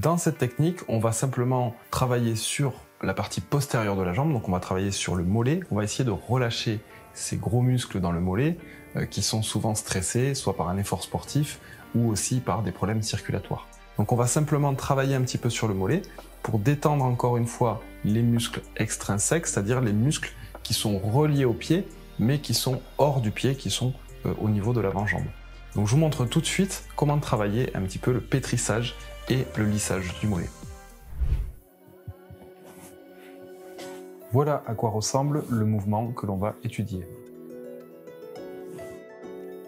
Dans cette technique, on va simplement travailler sur la partie postérieure de la jambe, donc on va travailler sur le mollet, on va essayer de relâcher ces gros muscles dans le mollet qui sont souvent stressés, soit par un effort sportif ou aussi par des problèmes circulatoires. Donc on va simplement travailler un petit peu sur le mollet pour détendre encore une fois les muscles extrinsèques, c'est-à-dire les muscles qui sont reliés au pied mais qui sont hors du pied, qui sont au niveau de l'avant-jambe. Donc je vous montre tout de suite comment travailler un petit peu le pétrissage et le lissage du mollet. Voilà à quoi ressemble le mouvement que l'on va étudier.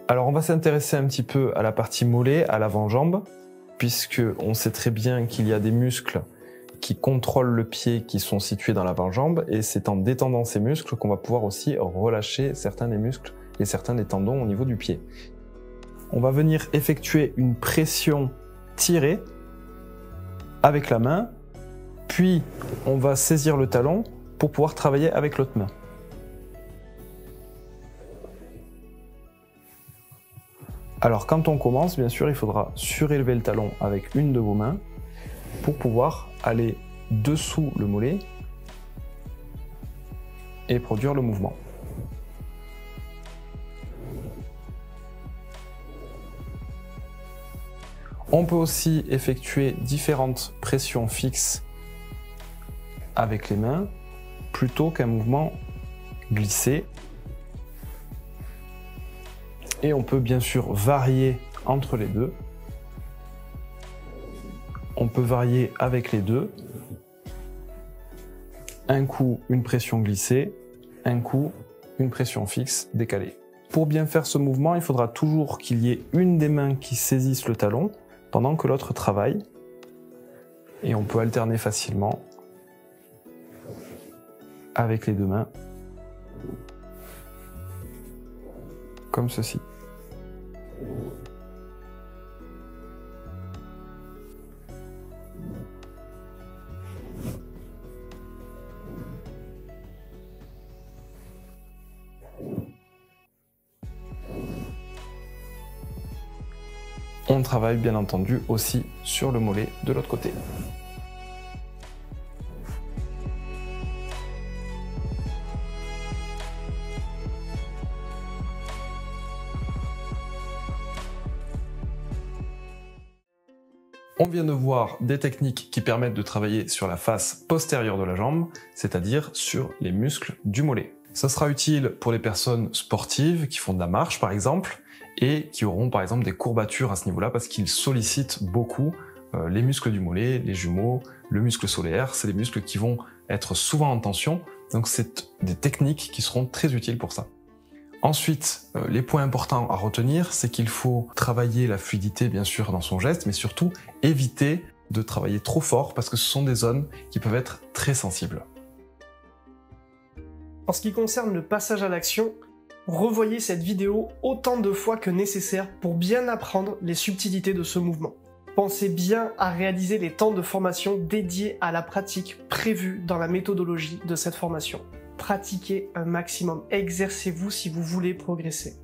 Alors on va s'intéresser un petit peu à la partie mollet, à l'avant-jambe, puisque on sait très bien qu'il y a des muscles qui contrôlent le pied qui sont situés dans l'avant-jambe, et c'est en détendant ces muscles qu'on va pouvoir aussi relâcher certains des muscles et certains des tendons au niveau du pied. On va venir effectuer une pression tirée avec la main, puis on va saisir le talon pour pouvoir travailler avec l'autre main. Alors quand on commence, bien sûr, il faudra surélever le talon avec une de vos mains pour pouvoir aller dessous le mollet et produire le mouvement. On peut aussi effectuer différentes pressions fixes avec les mains plutôt qu'un mouvement glissé. Et on peut bien sûr varier entre les deux. On peut varier avec les deux. Un coup, une pression glissée, un coup, une pression fixe décalée. Pour bien faire ce mouvement, il faudra toujours qu'il y ait une des mains qui saisisse le talon pendant que l'autre travaille. Et on peut alterner facilement avec les deux mains, comme ceci. On travaille bien entendu aussi sur le mollet de l'autre côté. On vient de voir des techniques qui permettent de travailler sur la face postérieure de la jambe, c'est-à-dire sur les muscles du mollet. Ça sera utile pour les personnes sportives qui font de la marche par exemple, et qui auront par exemple des courbatures à ce niveau-là parce qu'ils sollicitent beaucoup les muscles du mollet, les jumeaux, le muscle solaire, c'est des muscles qui vont être souvent en tension, donc c'est des techniques qui seront très utiles pour ça. Ensuite, les points importants à retenir, c'est qu'il faut travailler la fluidité bien sûr dans son geste, mais surtout éviter de travailler trop fort parce que ce sont des zones qui peuvent être très sensibles. En ce qui concerne le passage à l'action, revoyez cette vidéo autant de fois que nécessaire pour bien apprendre les subtilités de ce mouvement. Pensez bien à réaliser les temps de formation dédiés à la pratique prévue dans la méthodologie de cette formation. Pratiquez un maximum, exercez-vous si vous voulez progresser.